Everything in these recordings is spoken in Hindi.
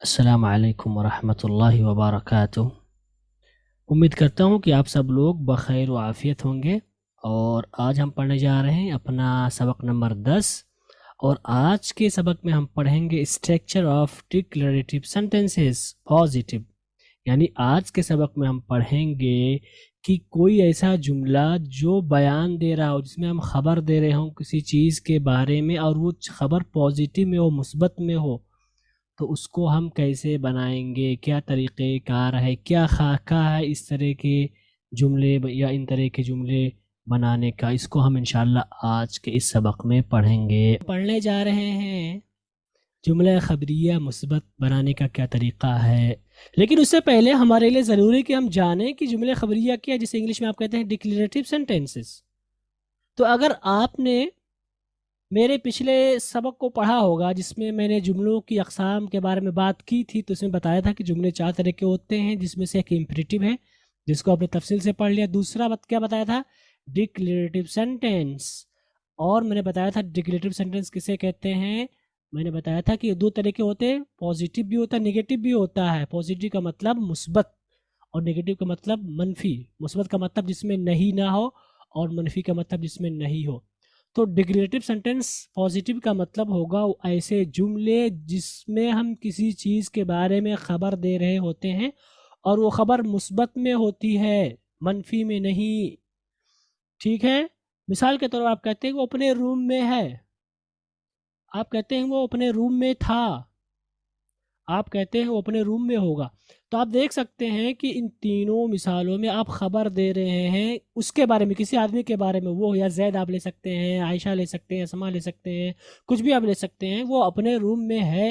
अस्सलाम वालेकुम वरहमतुल्लाहि वबरकातुह। उम्मीद करता हूँ कि आप सब लोग बखैर व आफ़ियत होंगे। और आज हम पढ़ने जा रहे हैं अपना सबक नंबर 10। और आज के सबक में हम पढ़ेंगे स्ट्रक्चर ऑफ डिक्लरेटिव सेंटेंसेस पॉजिटिव। यानी आज के सबक में हम पढ़ेंगे कि कोई ऐसा जुमला जो बयान दे रहा हो, जिसमें हम खबर दे रहे हों किसी चीज़ के बारे में, और वो खबर पॉजिटिव में हो, मुस्बत में हो, तो उसको हम कैसे बनाएंगे, क्या तरीक़ेकार है, क्या खाका है इस तरह के जुमले या इन तरह के जुमले बनाने का, इसको हम इंशाल्लाह आज के इस सबक में पढ़ेंगे। पढ़ने जा रहे हैं जुमला खबरिया मुस्बत बनाने का क्या तरीक़ा है। लेकिन उससे पहले हमारे लिए ज़रूरी है कि हम जानें कि जुमला खबरिया क्या है, जिसे इंग्लिश में आप कहते हैं डिक्लेरेटिव सेंटेंसेस। तो अगर आपने मेरे पिछले सबक को पढ़ा होगा, जिसमें मैंने जुमलों की अक़साम के बारे में बात की थी, तो इसमें बताया था कि जुमले 4 तरह के होते हैं, जिसमें से एक इम्परेटिव है, जिसको आपने तफसील से पढ़ लिया। दूसरा क्या बताया था? Declarative sentence. और मैंने बताया था डिक्लेरेटिव सेंटेंस किसे कहते हैं। मैंने बताया था कि 2 तरह के होते हैं, पॉजिटिव भी होता है, नेगेटिव भी होता है। पॉजिटिव का मतलब मुस्बत और नेगेटिव का मतलब मनफी। मुस्बत का मतलब जिसमें नहीं ना हो, और मनफी का मतलब जिसमें नहीं हो। तो डिक्लेरेटिव सेंटेंस पॉजिटिव का मतलब होगा ऐसे जुमले जिसमें हम किसी चीज़ के बारे में ख़बर दे रहे होते हैं, और वो ख़बर मुस्बत में होती है, मनफी में नहीं। ठीक है। मिसाल के तौर पर आप कहते हैं वो अपने रूम में है, आप कहते हैं वो अपने रूम में था, आप कहते हैं वो अपने रूम में होगा। तो आप देख सकते हैं कि इन तीनों मिसालों में आप ख़बर दे रहे हैं उसके बारे में, किसी आदमी के बारे में। वो या जैद आप ले सकते हैं, आयशा ले सकते हैं, समा ले सकते हैं, कुछ भी आप ले सकते हैं। वो अपने रूम में है,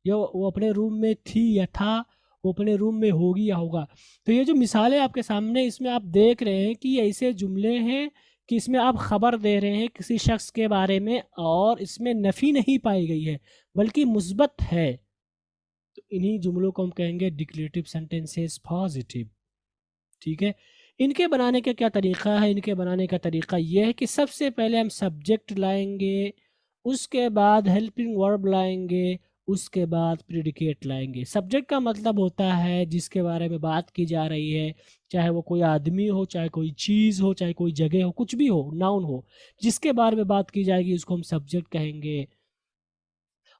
या वो अपने रूम में थी या था, वो अपने रूम में होगी या होगा। तो ये जो मिसालें आपके सामने, इसमें आप देख रहे हैं कि ऐसे जुमले हैं कि इसमें आप ख़बर दे रहे हैं किसी शख्स के बारे में, और इसमें नफ़ी नहीं पाई गई है बल्कि मुस्बत है। तो इन्हीं जुमलों को हम कहेंगे डिक्लेरेटिव सेंटेंसेस पॉजिटिव। ठीक है। इनके बनाने का क्या तरीक़ा है? इनके बनाने का तरीक़ा यह है कि सबसे पहले हम सब्जेक्ट लाएंगे, उसके बाद हेल्पिंग वर्ब लाएंगे, उसके बाद प्रेडिकेट लाएंगे। सब्जेक्ट का मतलब होता है जिसके बारे में बात की जा रही है, चाहे वो कोई आदमी हो, चाहे कोई चीज़ हो, चाहे कोई जगह हो, कुछ भी हो, नाउन हो, जिसके बारे में बात की जाएगी उसको हम सब्जेक्ट कहेंगे।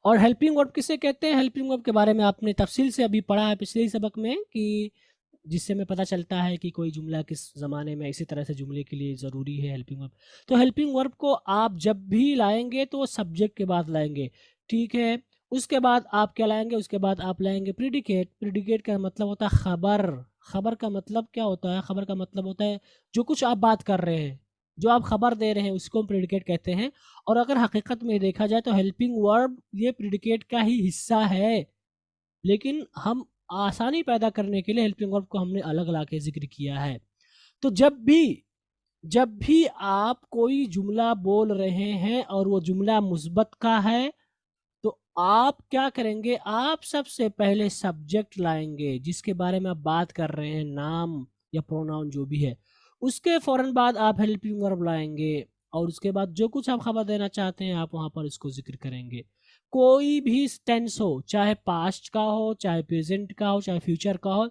और हेल्पिंग वर्ब किसे कहते हैं? हेल्पिंग वर्ब के बारे में आपने तफसील से अभी पढ़ा है पिछले ही सबक में, कि जिससे हमें पता चलता है कि कोई जुमला किस ज़माने में इसी तरह से जुमले के लिए ज़रूरी है हेल्पिंग वर्ब। तो हेल्पिंग वर्ब को आप जब भी लाएंगे तो सब्जेक्ट के बाद लाएंगे। ठीक है। उसके बाद आप क्या लाएंगे? उसके बाद आप लाएंगे प्रीडिकेट। प्रीडिकेट का मतलब होता है खबर। खबर का मतलब क्या होता है? खबर का मतलब होता है जो कुछ आप बात कर रहे हैं, जो आप खबर दे रहे हैं, उसको हम प्रेडिकेट कहते हैं। और अगर हकीकत में देखा जाए तो हेल्पिंग वर्ब ये प्रेडिकेट का ही हिस्सा है, लेकिन हम आसानी पैदा करने के लिए हेल्पिंग वर्ब को हमने अलग ला के जिक्र किया है। तो जब भी आप कोई जुमला बोल रहे हैं और वो जुमला मुस्बत का है, तो आप क्या करेंगे? आप सबसे पहले सब्जेक्ट लाएंगे जिसके बारे में आप बात कर रहे हैं, नाम या प्रोनाउन जो भी है। उसके फ़ौरन बाद आप हेल्पिंग वर्ब लाएंगे, और उसके बाद जो कुछ आप खबर देना चाहते हैं आप वहाँ पर इसको जिक्र करेंगे। कोई भी टेंस हो, चाहे पास्ट का हो, चाहे प्रेजेंट का हो, चाहे फ्यूचर का हो,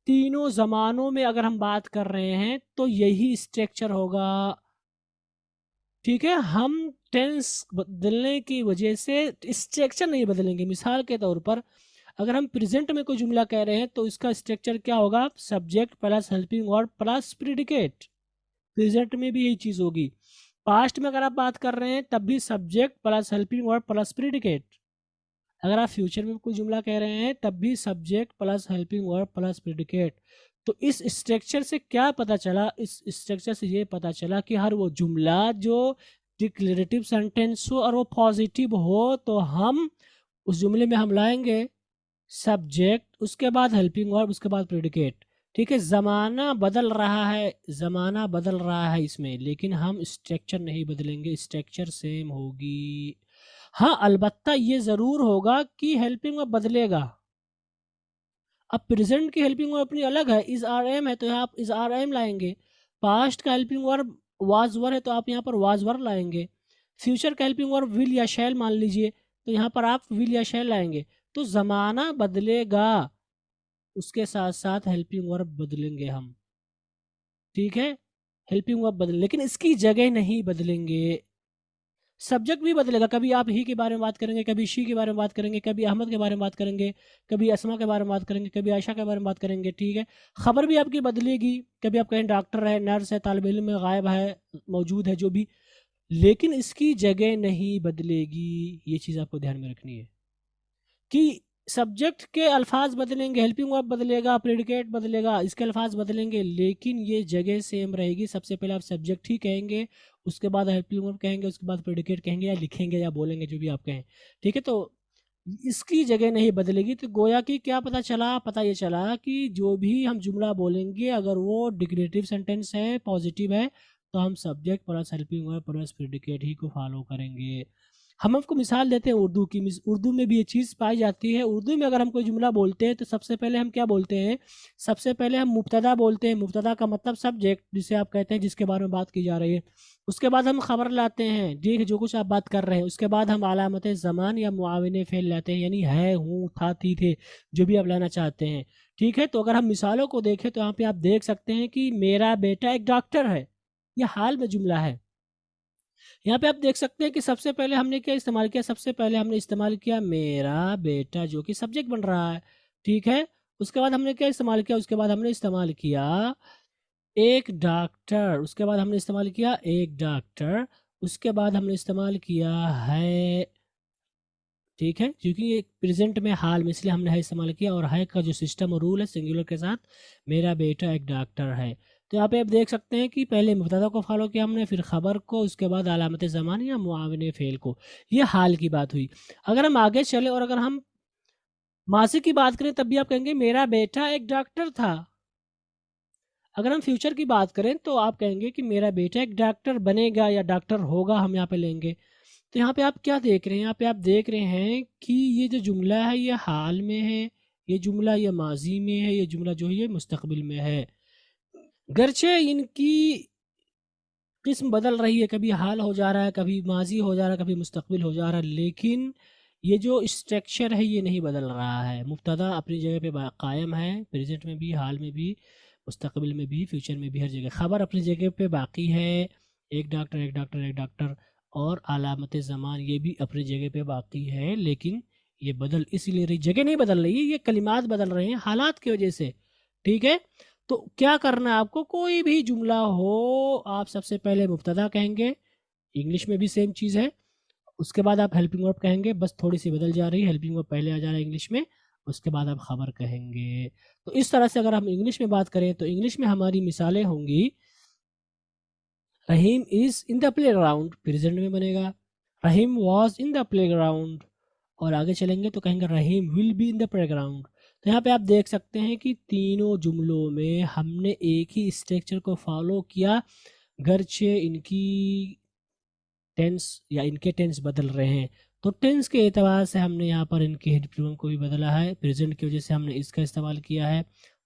तीनों ज़मानों में अगर हम बात कर रहे हैं तो यही स्ट्रक्चर होगा। ठीक है। हम टेंस बदलने की वजह से स्ट्रक्चर नहीं बदलेंगे। मिसाल के तौर पर अगर हम प्रेजेंट में कोई जुमला कह रहे हैं तो इसका स्ट्रक्चर क्या होगा? Subject plus helping verb plus predicate. Present में भी यही चीज़ होगी। पास्ट में अगर आप बात कर रहे हैं तब भी subject plus helping verb plus predicate. अगर आप फ्यूचर में कोई जुमला कह रहे हैं तब भी subject plus helping verb plus predicate. तो इस स्ट्रक्चर से क्या पता चला? इस स्ट्रक्चर से ये पता चला कि हर वो जुमला जो डिक्लेरेटिव सेंटेंस हो और वो पॉजिटिव हो, तो हम उस जुमले में हम लाएंगे सब्जेक्ट, उसके बाद हेल्पिंग वर्ब, उसके बाद प्रेडिकेट। ठीक है। ज़माना बदल रहा है, ज़माना बदल रहा है इसमें, लेकिन हम स्ट्रक्चर नहीं बदलेंगे, स्ट्रक्चर सेम होगी। हाँ, अलबत्ता ये ज़रूर होगा कि हेल्पिंग वर्ब बदलेगा। अब प्रेजेंट की हेल्पिंग वर्ब अपनी अलग है, इज़ आर एम है तो यहाँ आप इज़ आर एम लाएंगे। पास्ट का हेल्पिंग वर्ब वाज वर है तो आप यहाँ पर वाज वर लाएंगे। फ्यूचर का हेल्पिंग वर्ब विल या शैल मान लीजिए, तो यहाँ पर आप विल या शैल लाएंगे। तो ज़माना बदलेगा, उसके साथ साथ हेल्पिंग वर्ब बदलेंगे हम, ठीक है, हेल्पिंग वर्ब बदल, लेकिन इसकी जगह नहीं बदलेंगे। सब्जेक्ट भी बदलेगा, कभी आप ही के बारे में बात करेंगे, कभी शी के बारे में बात करेंगे, कभी अहमद के बारे में बात करेंगे, कभी असमा के बारे में बात करेंगे, कभी आयशा के बारे में बात करेंगे, ठीक है। खबर भी आपकी बदलेगी, कभी आप कहें डॉक्टर है, नर्स है, तालिब इल्म है, गायब है, मौजूद है, जो भी, लेकिन इसकी जगह नहीं बदलेगी। ये चीज़ आपको ध्यान में रखनी है कि सब्जेक्ट के अल्फाज बदलेंगे, हेल्पिंग वर्ब बदलेगा, प्रेडिकेट बदलेगा, इसके अल्फाज बदलेंगे, लेकिन ये जगह सेम रहेगी। सबसे पहले आप सब्जेक्ट ही कहेंगे, उसके बाद हेल्पिंग वर्ब कहेंगे, उसके बाद प्रेडिकेट कहेंगे या लिखेंगे या बोलेंगे, जो भी आप कहें, ठीक है। तो इसकी जगह नहीं बदलेगी। तो गोया कि क्या पता चला, पता ये चला कि जो भी हम जुमला बोलेंगे अगर वो डिक्रेटिव सेंटेंस है, पॉजिटिव है, तो हम subject plus helping verb plus predicate ही को फॉलो करेंगे। हम आपको मिसाल देते हैं उर्दू की, उर्दू में भी ये चीज़ पाई जाती है। उर्दू में अगर हम कोई जुमला बोलते हैं तो सबसे पहले हम क्या बोलते हैं, सबसे पहले हम मुब्तदा बोलते हैं। मुब्तदा का मतलब सब्जेक्ट, जिसे आप कहते हैं जिसके बारे में बात की जा रही है। उसके बाद हम खबर लाते हैं, ठीक, जो कुछ आप बात कर रहे हैं। उसके बाद हम अलामत ज़मान या मुआविन फ़ेल लाते हैं, यानी है, हूँ, था, थी, थे, जो भी आप लाना चाहते हैं, ठीक है। तो अगर हम मिसालों को देखें तो यहाँ पे आप देख सकते हैं कि मेरा बेटा एक डॉक्टर है, यह हाल में जुमला है। यहाँ पे आप देख सकते हैं कि सबसे पहले हमने क्या इस्तेमाल किया, सबसे पहले हमने इस्तेमाल किया मेरा बेटा, जो कि सब्जेक्ट बन रहा है, ठीक है। उसके बाद हमने क्या इस्तेमाल किया, उसके बाद हमने इस्तेमाल किया एक डॉक्टर, उसके बाद हमने इस्तेमाल किया एक डॉक्टर, उसके बाद हमने इस्तेमाल किया है, ठीक है, क्योंकि ये प्रेजेंट में हाल में, इसलिए हमने है इस्तेमाल किया। और है का जो सिस्टम और रूल है सिंगुलर के साथ, मेरा बेटा एक डॉक्टर है। तो यहाँ पे आप देख सकते हैं कि पहले मुब्तदा को फॉलो किया हमने, फिर खबर को, उसके बाद अलामत ज़मान या मुआविन फ़ेल को। ये हाल की बात हुई। अगर हम आगे चले और अगर हम माजी की बात करें तब भी आप कहेंगे मेरा बेटा एक डॉक्टर था। अगर हम फ्यूचर की बात करें तो आप कहेंगे कि मेरा बेटा एक डॉक्टर बनेगा या डॉक्टर होगा, हम यहाँ पे लेंगे। तो यहाँ पे आप क्या देख रहे हैं, यहाँ पे आप देख रहे हैं कि ये जो जुमला है ये हाल में है, ये जुमला ये माजी में है, ये जुमला जो है ये मुस्तकबिल में है। गर्चे इनकी किस्म बदल रही है, कभी हाल हो जा रहा है, कभी माजी हो जा रहा है, कभी मुस्तकबिल हो जा रहा है, लेकिन ये जो स्ट्रक्चर है ये नहीं बदल रहा है। मुब्तदा अपनी जगह पे कायम है, प्रेजेंट में भी, हाल में भी, मुस्तकबिल में भी, फ्यूचर में भी, हर जगह। खबर अपनी जगह पे बाकी है, एक डॉक्टर एक डॉक्टर एक डॉक्टर, और अलामत ज़मान ये भी अपनी जगह पे बाकी है, लेकिन ये बदल इसीलिए रही, जगह नहीं बदल रही है, ये कलिमात बदल रहे हैं हालात की वजह से, ठीक है। तो क्या करना है आपको, कोई भी जुमला हो आप सबसे पहले मुब्तदा कहेंगे, इंग्लिश में भी सेम चीज़ है। उसके बाद आप हेल्पिंग वर्ब कहेंगे, बस थोड़ी सी बदल जा रही है, हेल्पिंग वर्ब पहले आ जा रहा है इंग्लिश में, उसके बाद आप खबर कहेंगे। तो इस तरह से अगर हम इंग्लिश में बात करें तो इंग्लिश में हमारी मिसालें होंगी, Rahim is in the playground, present में बनेगा। Rahim was in the playground, और आगे चलेंगे तो कहेंगे Rahim will be in the playground. तो यहाँ पे आप देख सकते हैं कि तीनों जुमलों में हमने एक ही स्ट्रक्चर को फॉलो किया, गर्चे इनकी टेंस या इनके टेंस बदल रहे हैं। तो टेंस के एतबार से हमने यहाँ पर इनके हेल्पिंग को भी बदला है। प्रेजेंट की वजह से हमने इसका इस्तेमाल किया है,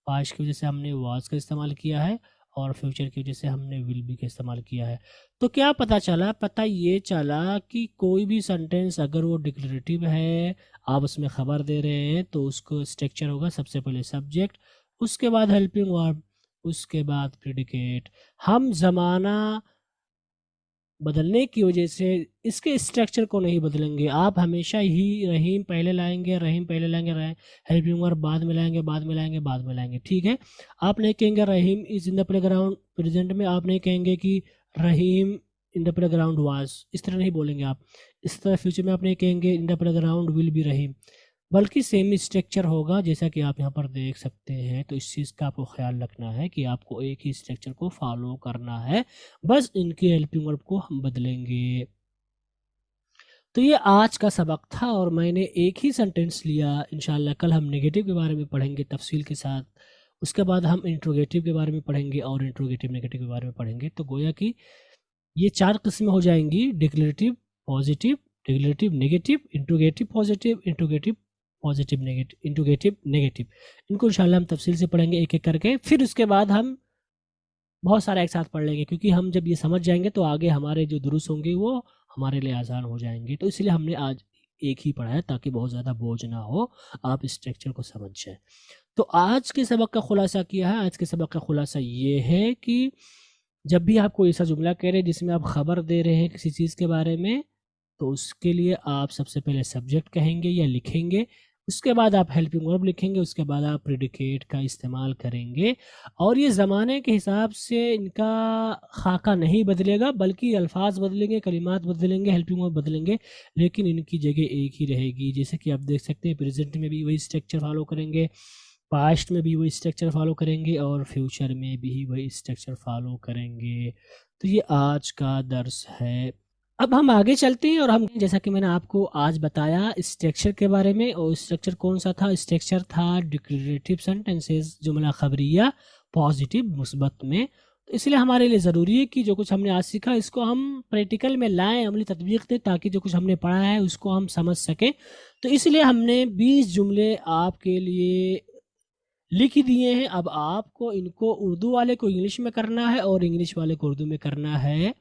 पास्ट की वजह से हमने वाज का इस्तेमाल किया है, और फ्यूचर की वजह से हमने विल बी का इस्तेमाल किया है। तो क्या पता चला, पता ये चला कि कोई भी सेंटेंस अगर वो डिक्लेरेटिव है, आप उसमें खबर दे रहे हैं, तो उसको स्ट्रक्चर होगा सबसे पहले सब्जेक्ट, उसके बाद हेल्पिंग वर्ब, उसके बाद प्रेडिकेट। हम ज़माना बदलने की वजह से इसके स्ट्रक्चर को नहीं बदलेंगे। आप हमेशा ही रहीम पहले लाएंगे, रहीम पहले लाएंगे, हेल्पिंग वर्ब बाद में लाएंगे, बाद में लाएंगे, बाद में लाएंगे, ठीक है। आप नहीं कहेंगे Rahim is in the playground, present में आप नहीं कहेंगे कि Rahim in the playground was, इस तरह नहीं बोलेंगे आप। इस तरह फ्यूचर में आप नहीं कहेंगे in the playground will be Rahim, बल्कि सेम स्ट्रक्चर होगा, जैसा कि आप यहाँ पर देख सकते हैं। तो इस चीज़ का आपको ख्याल रखना है कि आपको एक ही स्ट्रक्चर को फॉलो करना है, बस इनके हेल्पिंग वर्ब को हम बदलेंगे। तो ये आज का सबक था और मैंने एक ही सेंटेंस लिया। इंशाल्लाह कल हम नेगेटिव के बारे में पढ़ेंगे तफसील के साथ, उसके बाद हम इंट्रोगेटिव के बारे में पढ़ेंगे और इंट्रोगेटिव नेगेटिव के बारे में पढ़ेंगे। तो गोया कि ये 4 किस्में हो जाएंगी, declarative positive, declarative negative, interrogative positive, interrogative positive negative, interrogative negative. इनको इंशाल्लाह हम तफसील से पढ़ेंगे एक एक करके, फिर उसके बाद हम बहुत सारा एक साथ पढ़ लेंगे, क्योंकि हम जब ये समझ जाएंगे तो आगे हमारे जो दुरुस्त होंगे वो हमारे लिए आसान हो जाएंगे। तो इसलिए हमने आज एक ही पढ़ा है ताकि बहुत ज़्यादा बोझ ना हो, आप स्ट्रक्चर को समझ जाए। तो आज के सबक का खुलासा किया है। आज के सबक का खुलासा ये है कि जब भी आप कोई ऐसा जुमला कह रहे हैं जिसमें आप खबर दे रहे हैं किसी चीज़ के बारे में, तो उसके लिए आप सबसे पहले सब्जेक्ट कहेंगे या लिखेंगे, उसके बाद आप हेल्पिंग वर्ब लिखेंगे, उसके बाद आप प्रेडिकेट का इस्तेमाल करेंगे। और ये ज़माने के हिसाब से इनका खाका नहीं बदलेगा, बल्कि अल्फाज बदलेंगे, कलिमात बदलेंगे, हेल्पिंग वर्ब बदलेंगे, लेकिन इनकी जगह एक ही रहेगी। जैसे कि आप देख सकते हैं प्रेजेंट में भी वही स्ट्रक्चर फॉलो करेंगे, पास्ट में भी वही स्ट्रक्चर फॉलो करेंगे और फ्यूचर में भी वही स्ट्रक्चर फॉलो करेंगे। तो ये आज का दर्स है। अब हम आगे चलते हैं और हम, जैसा कि मैंने आपको आज बताया स्ट्रक्चर के बारे में, और स्ट्रक्चर कौन सा था? स्ट्रक्चर था डिक्लेरेटिव सेंटेंसेस, जुमला खबरिया, पॉजिटिव मुस्बत में। तो इसलिए हमारे लिए ज़रूरी है कि जो कुछ हमने आज सीखा इसको हम प्रैक्टिकल में लाएं, अमली तत्बीक दें, ताकि जो कुछ हमने पढ़ा है उसको हम समझ सकें। तो इसलिए हमने 20 जुमले आपके लिए लिख दिए हैं। अब आपको इनको उर्दू वाले को इंग्लिश में करना है और इंग्लिश वाले को उर्दू में करना है।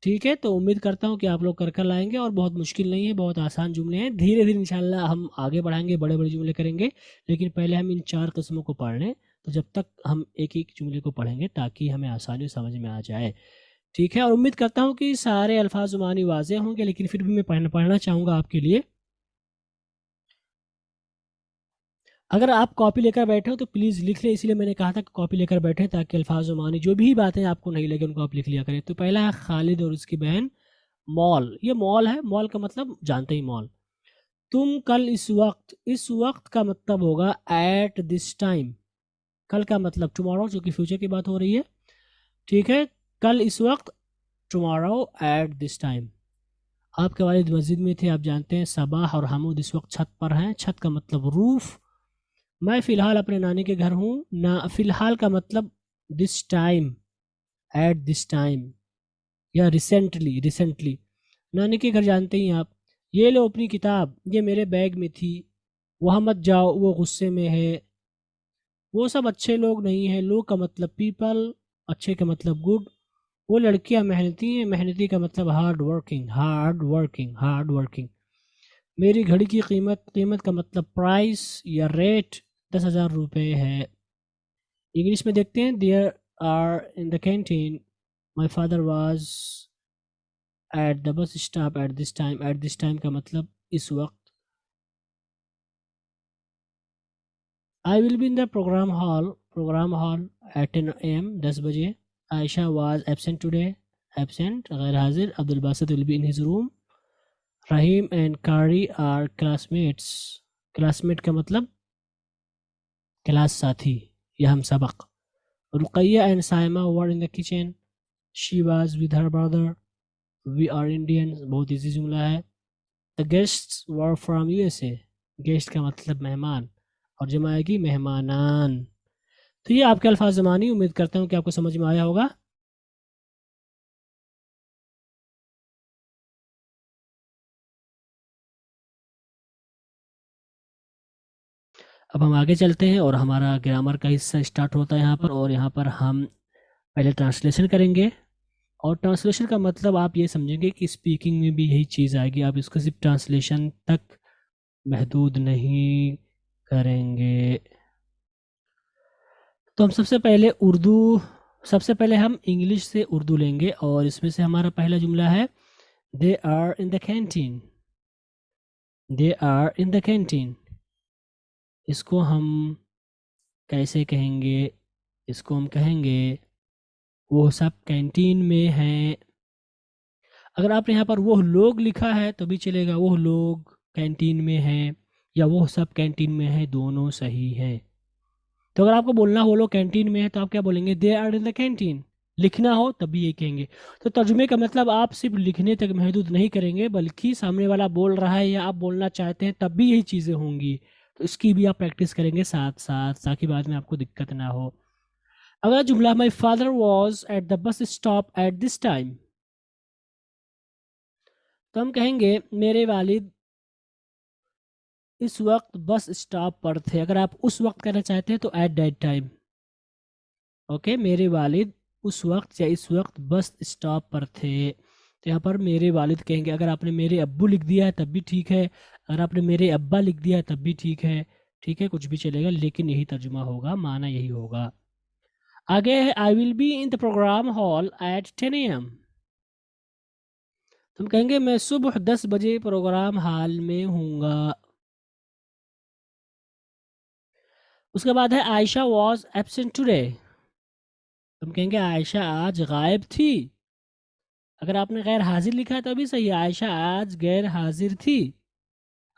ठीक है, तो उम्मीद करता हूँ कि आप लोग कर लाएंगे, और बहुत मुश्किल नहीं है, बहुत आसान जुमले हैं। धीरे धीरे इंशाल्लाह हम आगे बढ़ाएंगे, बड़े बड़े जुमले करेंगे, लेकिन पहले हम इन 4 किस्मों को पढ़ लें। तो जब तक हम एक एक जुमले को पढ़ेंगे ताकि हमें आसानी समझ में आ जाए। ठीक है, और उम्मीद करता हूँ कि सारे अल्फाज मानी वाज़ेह होंगे, लेकिन फिर भी मैं पढ़ना चाहूँगा आपके लिए। अगर आप कॉपी लेकर बैठे हो तो प्लीज़ लिख लें, इसलिए मैंने कहा था कि कॉपी लेकर बैठे, ताकि अल्फाज मानी जो भी बातें आपको नहीं लगे उनको आप लिख लिया करें। तो पहला है खालिद और उसकी बहन मॉल। ये मॉल है, मॉल का मतलब जानते ही मॉल। तुम कल इस वक्त का मतलब होगा एट दिस टाइम। कल का मतलब टुमारो, जो कि फ्यूचर की बात हो रही है। ठीक है, कल इस वक्त, टुमारो एट दिस टाइम। आपके वालिद मस्जिद में थे, आप जानते हैं। सबाह और हमूद इस वक्त छत पर हैं। छत का मतलब रूफ। मैं फ़िलहाल अपने नानी के घर हूँ। ना, फ़िलहाल का मतलब this time, at this time, या रिसेंटली। नानी के घर जानते ही आप। ये लो अपनी किताब, ये मेरे बैग में थी। वहाँ मत जाओ, वो गुस्से में है। वो सब अच्छे लोग नहीं हैं। लोग का मतलब पीपल, अच्छे का मतलब गुड। वो लड़कियां मेहनती हैं। मेहनती का मतलब हार्ड वर्किंग। मेरी घड़ी की कीमत का मतलब प्राइस या रेट 10,000 रुपये है। इंग्लिश में देखते हैं। There are in the canteen, my father was at the bus stop at this time. At this time का मतलब इस वक्त। I will be in the programme hall at 10 AM, 10 बजे। Ayesha was absent today, absent गैर हाजिर। Abdul Basit will be in his room. Rahim and Qari are classmates. Classmate का मतलब क्लास साथी या हम सबक। Ruqaiya and Saima were in the kitchen. She was with her brother. We are Indians, बहुत ईजी जुमला है। The guests were from USA। Guest का मतलब मेहमान, और जमा आएगी मेहमानान। तो ये आपके अल्फाज ज़मानी। उम्मीद करता हूँ कि आपको समझ में आया होगा। अब हम आगे चलते हैं और हमारा ग्रामर का हिस्सा स्टार्ट होता है यहाँ पर। और यहाँ पर हम पहले ट्रांसलेशन करेंगे, और ट्रांसलेशन का मतलब आप ये समझेंगे कि स्पीकिंग में भी यही चीज़ आएगी। आप इसको सिर्फ ट्रांसलेशन तक महदूद नहीं करेंगे। तो हम सबसे पहले हम इंग्लिश से उर्दू लेंगे, और इसमें से हमारा पहला जुमला है they are in the canteen. They are in the canteen, इसको हम कैसे कहेंगे? इसको हम कहेंगे वो सब कैंटीन में हैं। अगर आपने यहाँ पर वो लोग लिखा है तो भी चलेगा, वो लोग कैंटीन में हैं या वो सब कैंटीन में हैं, दोनों सही है। तो अगर आपको बोलना वो लोग कैंटीन में है तो आप क्या बोलेंगे? They are in the canteen. लिखना हो तब भी ये कहेंगे। तो तर्जुमे का मतलब आप सिर्फ लिखने तक महदूद नहीं करेंगे, बल्कि सामने वाला बोल रहा है या आप बोलना चाहते हैं तब भी यही चीज़ें होंगी। तो इसकी भी आप प्रैक्टिस करेंगे साथ साथ, ताकि बाद में आपको दिक्कत ना हो। अगला जुमला, my father was at the bus stop at this time. तो हम कहेंगे मेरे वालिद इस वक्त बस स्टॉप पर थे। अगर आप उस वक्त कहना चाहते हैं तो एट दैट टाइम। ओके, मेरे वालिद उस वक्त या इस वक्त बस स्टॉप पर थे। तो यहाँ पर मेरे वालिद कहेंगे। अगर आपने मेरे अब्बू लिख दिया है तब भी ठीक है। अगर आपने मेरे अब्बा लिख दिया तब भी ठीक है, ठीक है, कुछ भी चलेगा, लेकिन यही तर्जुमा होगा, माना यही होगा। आगे है I will be in the programme hall at 10 AM। तुम कहेंगे मैं सुबह 10 बजे प्रोग्राम हॉल में हूँगा। उसके बाद है आयशा वॉज एब्सेंट टुडे। तुम कहेंगे आयशा आज गायब थी। अगर आपने गैर हाजिर लिखा है तो भी सही है, आयशा आज गैर हाजिर थी।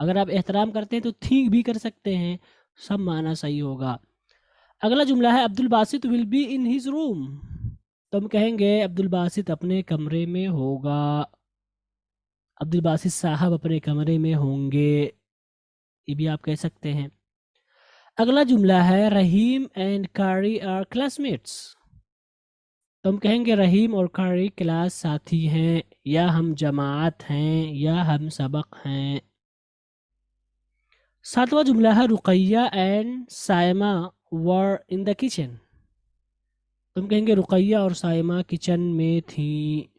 अगर आप एहतराम करते हैं तो थी भी कर सकते हैं, सब माना सही होगा। अगला जुमला है Abdul Basit will be in his room. तो हम कहेंगे अब्दुल बासित अपने कमरे में होगा, अब्दुल बासित साहब अपने कमरे में होंगे, ये भी आप कह सकते हैं। अगला जुमला है रहीम एंड कारी आर क्लासमेट्स। तो हम कहेंगे रहीम और कारी क्लास साथी हैं, या हम जमात हैं, या हम सबक हैं। सातवां जुमला है Ruqaiya and Saima were in the kitchen. तुम कहेंगे रुकैया और सायमा किचन में थी।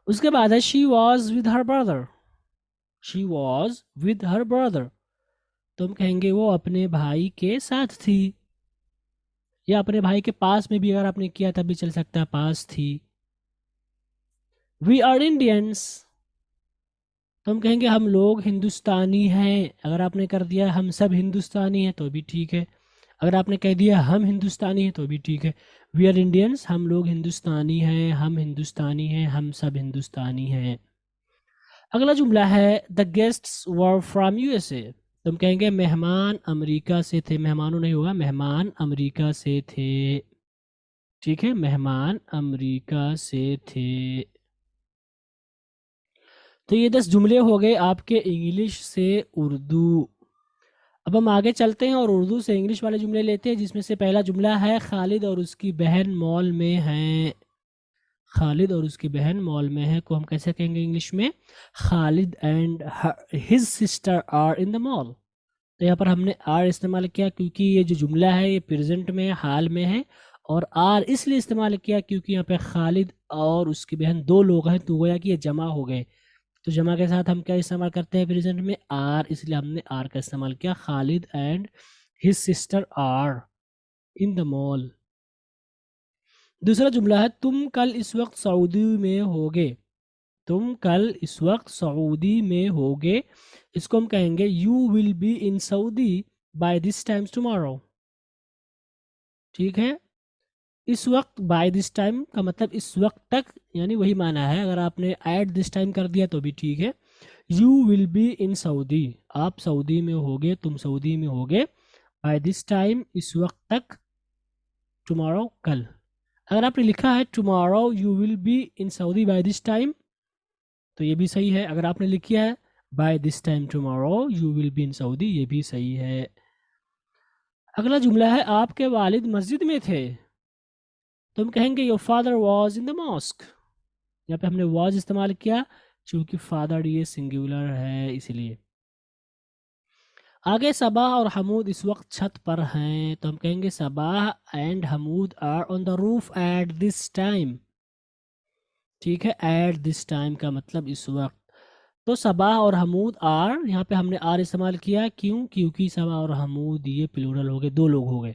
उसके बाद है she was with her brother. She was with her brother. तुम कहेंगे वो अपने भाई के साथ थी, या अपने भाई के पास में भी अगर आपने किया तब भी चल सकता है, पास थी। We are Indians. तो हम कहेंगे हम लोग हिंदुस्तानी हैं, अगर आपने कर दिया हम सब हिंदुस्तानी हैं तो भी ठीक है। अगर आपने कह दिया हम हिंदुस्तानी हैं तो भी ठीक है। वी आर इंडियंस, हम लोग हिंदुस्तानी हैं, हम हिंदुस्तानी हैं, हम सब हिंदुस्तानी हैं। अगला जुमला है the guests were from USA. तुम कहेंगे मेहमान अमेरिका से थे, मेहमानों नहीं होगा, मेहमान अमेरिका से थे, ठीक है, मेहमान अमेरिका से थे। तो ये 10 जुमले हो गए आपके इंग्लिश से उर्दू। अब हम आगे चलते हैं और उर्दू से इंग्लिश वाले जुमले लेते हैं, जिसमें से पहला जुमला है खालिद और उसकी बहन मॉल में हैं। खालिद और उसकी बहन मॉल में है को हम कैसे कहेंगे इंग्लिश में? Khalid and his sister are in the mall. तो यहाँ पर हमने आर इस्तेमाल किया क्योंकि ये जो जुमला है ये प्रेजेंट में हाल में है, और आर इसलिए इस्तेमाल किया क्योंकि यहाँ पे खालिद और उसकी बहन दो लोग हैं, तो गोया कि ये जमा हो गए। तो जमा के साथ हम क्या इस्तेमाल करते हैं प्रेजेंट में? आर, इसलिए हमने आर का इस्तेमाल किया। Khalid and his sister are in the mall. दूसरा जुमला है तुम कल इस वक्त सऊदी में होगे। तुम कल इस वक्त सऊदी में होगे, इसको हम कहेंगे you will be in Saudi by this time tomorrow. ठीक है, इस वक्त बाय दिस टाइम का मतलब इस वक्त तक, यानी वही माना है। अगर आपने एट दिस टाइम कर दिया तो भी ठीक है। You will be in Saudi, आप सऊदी में होगे, तुम सऊदी में होगे, बाय दिस टाइम इस वक्त तक, टुमारो कल। अगर आपने लिखा है tomorrow you will be in Saudi by this time तो ये भी सही है। अगर आपने लिखा है by this time tomorrow you will be in Saudi, ये भी सही है। अगला जुमला है आपके वालिद मस्जिद में थे। तो हम कहेंगे your father was in the mosque. यहाँ पे हमने वॉज इस्तेमाल किया क्योंकि फादर ये सिंगुलर है इसलिए। आगे सबाह और हमूद इस वक्त छत पर हैं, तो हम कहेंगे Sabah and Hamood are on the roof at this time. ठीक है, एट दिस टाइम का मतलब इस वक्त। तो सबाह और हमूद आर, यहाँ पे हमने आर इस्तेमाल किया, क्यों? क्योंकि सबाह और हमूद ये प्लूरल हो गए, दो लोग हो गए।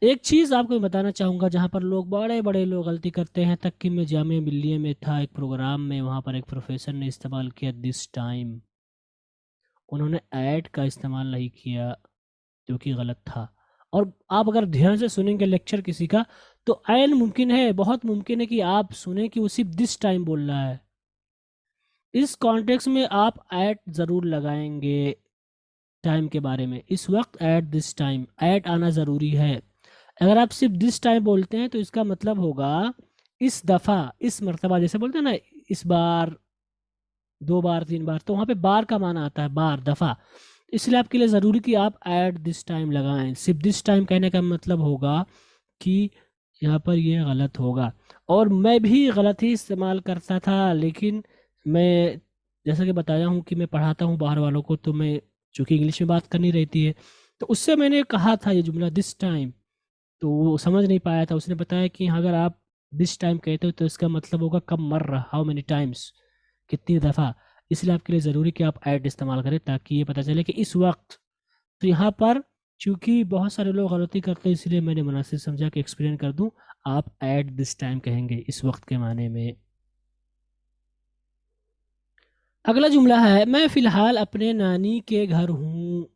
एक चीज़ आपको बताना चाहूँगा जहाँ पर लोग बड़े बड़े लोग गलती करते हैं। तक्की में जामिया मिल्लिया में था एक प्रोग्राम में, वहाँ पर एक प्रोफेसर ने इस्तेमाल किया दिस टाइम, उन्होंने ऐड का इस्तेमाल नहीं किया जो कि गलत था। और आप अगर ध्यान से सुनेंगे लेक्चर किसी का तो ऐन मुमकिन है, बहुत मुमकिन है कि आप सुने कि वो सिर्फ दिस टाइम बोल रहा है। इस कॉन्टेक्स्ट में आप ऐट ज़रूर लगाएंगे टाइम के बारे में, इस वक्त एट दिस टाइम ऐट आना ज़रूरी है। अगर आप सिर्फ दिस टाइम बोलते हैं तो इसका मतलब होगा इस दफ़ा, इस मर्तबा, जैसे बोलते हैं ना इस बार, दो बार, तीन बार, तो वहाँ पे बार का माना आता है, बार, दफ़ा। इसलिए आपके लिए ज़रूरी कि आप एट दिस टाइम लगाएं। सिर्फ दिस टाइम कहने का मतलब होगा कि यहाँ पर ये गलत होगा। और मैं भी गलत ही इस्तेमाल करता था, लेकिन मैं जैसा कि बताया हूँ कि मैं पढ़ाता हूँ बाहर वालों को, तो मैं चूँकि इंग्लिश में बात करनी रहती है, तो उससे मैंने कहा था ये जुमला दिस टाइम, तो वो समझ नहीं पाया था। उसने बताया कि अगर आप दिस टाइम कहते हो तो इसका मतलब होगा कब मर रहा, हाउ मेनी टाइम्स, कितनी दफ़ा, इसलिए आपके लिए ज़रूरी कि आप ऐट इस्तेमाल करें ताकि ये पता चले कि इस वक्त। तो यहाँ पर चूंकि बहुत सारे लोग गलती करते हैं, इसलिए मैंने मुनासिब समझा कि एक्सप्लेन कर दूं। आप एट दिस टाइम कहेंगे इस वक्त के माने में। अगला जुमला है मैं फ़िलहाल अपने नानी के घर हूँ।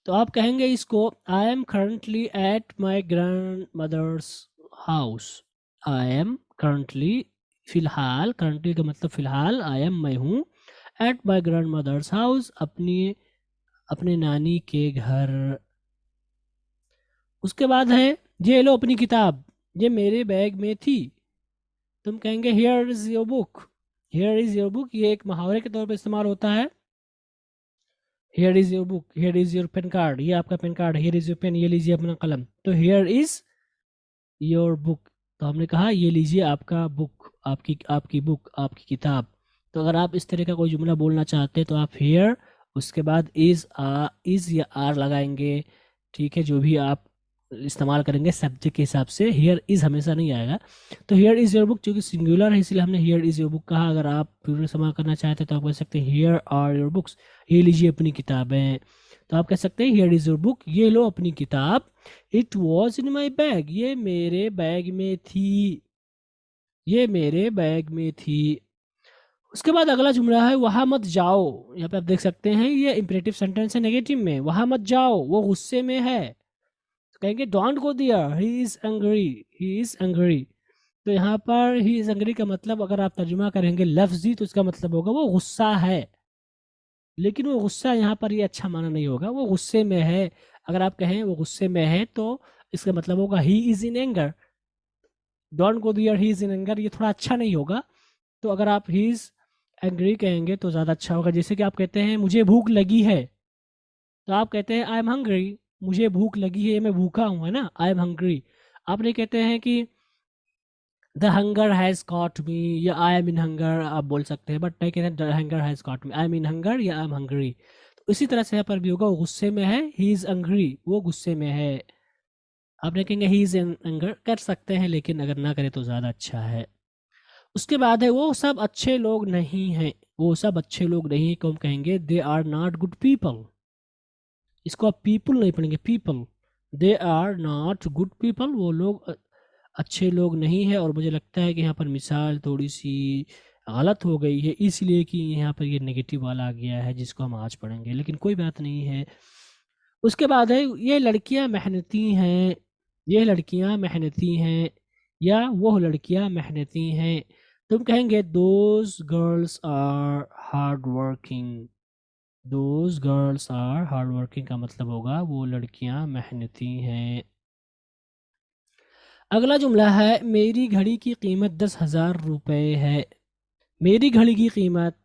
तो आप कहेंगे इसको I am currently at my grandmother's house. I am currently, फ़िलहाल, करंटली का मतलब फ़िलहाल, आई एम मैं हूँ, at my grandmother's house अपने नानी के घर। उसके बाद है ये लो अपनी किताब, ये मेरे बैग में थी। तुम कहेंगे here is your book. Here is your book ये एक मुहावरे के तौर पर इस्तेमाल होता है। Here is your book, here is your pen card, ये आपका pen card, here is your pen, ये लीजिए अपना कलम। तो हियर इज़ योर बुक, तो हमने कहा ये लीजिए आपका बुक, आपकी आपकी बुक, आपकी किताब। तो अगर आप इस तरह का कोई जुमला बोलना चाहते हैं तो आप हियर, उसके बाद इज़ या आर लगाएंगे। ठीक है, जो भी आप इस्तेमाल करेंगे सब्जेक्ट के हिसाब से, हियर इज़ हमेशा नहीं आएगा। तो हियर इज़ योर बुक चूँकि सिंगुलर है इसलिए हमने हियर इज़ योर बुक कहा। अगर आप प्लूरल इस्तेमाल करना चाहते हैं तो आप कह सकते हैं हियर आर योर बुक्स, ये लीजिए अपनी किताबें। तो आप कह सकते हैं हियर इज़ योर बुक, ये लो अपनी किताब। It was in my bag, ये मेरे बैग में थी, ये मेरे बैग में थी। उसके बाद अगला जुमला है वहाँ मत जाओ। यहाँ पे आप देख सकते हैं ये इंपरेटिव सेंटेंस है नेगेटिव में। वहाँ मत जाओ, वो गुस्से में है। तो कहेंगे don't go there, he is angry, he is angry. तो यहाँ पर ही इज एंग्री का मतलब अगर आप तर्जुमा करेंगे लफ्जी तो इसका मतलब होगा वो गुस्सा है। लेकिन वो गुस्सा यहाँ पर ये अच्छा माना नहीं होगा, वो गुस्से में है। अगर आप कहें वो गुस्से में है तो इसका मतलब होगा he is in anger. Don't go there, he is in anger, ये थोड़ा अच्छा नहीं होगा। तो अगर आप ही इज एंग्री कहेंगे तो ज़्यादा अच्छा होगा। जैसे कि आप कहते हैं मुझे भूख लगी है, तो आप कहते हैं आई एम हंग्री, मुझे भूख लगी है, मैं भूखा हूँ, है ना, आई एम हंग्री। आप नहीं कहते हैं कि the hunger has caught me या आई एम इन हंगर, आप बोल सकते हैं, बट नहीं कहते the hunger has caught me, I am in hunger या आई एम हंग्री। तो इसी तरह से यहाँ पर भी होगा वो गुस्से में है, ही इज़ एंग्री, वो गुस्से में है। आप नहीं कहेंगे ही इज़ एंगर, कर सकते हैं लेकिन अगर ना करें तो ज़्यादा अच्छा है। उसके बाद है वो सब अच्छे लोग नहीं हैं, वो सब अच्छे लोग नहीं हैं को हम कहेंगे they are not good people. इसको आप पीपल नहीं पढ़ेंगे, people. They are not good people, वो लोग अच्छे लोग नहीं है। और मुझे लगता है कि यहाँ पर मिसाल थोड़ी सी गलत हो गई है इसलिए कि यहाँ पर ये नेगेटिव वाला आ गया है जिसको हम आज पढ़ेंगे, लेकिन कोई बात नहीं है। उसके बाद है ये लड़कियां मेहनती हैं, ये लड़कियां मेहनती हैं या वो लड़कियां मेहनती हैं। तुम कहेंगे those girls are hard working, those girls are hard working का मतलब होगा वो लड़कियां मेहनती हैं। अगला जुमला है मेरी घड़ी की कीमत 10,000 रुपये है। मेरी घड़ी की कीमत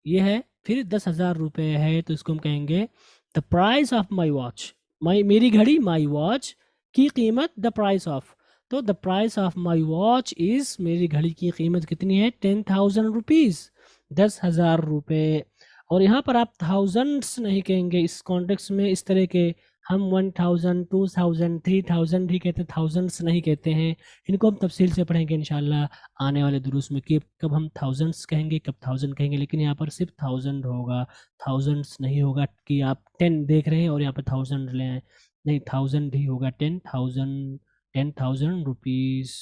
ये है, फिर 10,000 रुपये है, तो इसको हम कहेंगे the price of my watch. मेरी घड़ी, माई वॉच की कीमत, द प्राइस ऑफ। तो the price of my watch is, मेरी घड़ी की कीमत कितनी है, 10,000 रुपीज़, 10,000 रुपये। और यहाँ पर आप थाउजेंड्स नहीं कहेंगे इस कॉन्टेक्स्ट में, इस तरह के हम 1,000, 2,000, 3,000 ही कहते हैं, थाउजेंड्स नहीं कहते हैं। इनको हम तफसील से पढ़ेंगे इंशाल्लाह आने वाले दुरूस में कि कब हम थाउजेंड्स कहेंगे कब थाउजेंड कहेंगे। लेकिन यहाँ पर सिर्फ थाउजेंड होगा, थाउजेंड्स नहीं होगा कि आप 10 देख रहे हैं और यहाँ पर थाउजेंड ले आए, नहीं, थाउजेंड ही होगा, 10,000, 10,000 रुपीज़।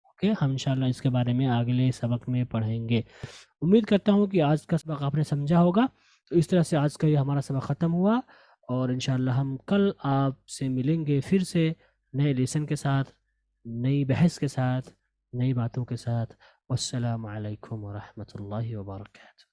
ओके, हम इंशाल्लाह इसके बारे में अगले सबक में पढ़ेंगे। उम्मीद करता हूँ कि आज का सबक आपने समझा होगा। तो इस तरह से आज का ये हमारा सबक ख़त्म हुआ और इंशाल्लाह हम कल आपसे मिलेंगे फिर से नए लेसन के साथ, नई बहस के साथ, नई बातों के साथ। वस्सलामु अलैकुम वरहमतुल्लाहि वबरकातुहू।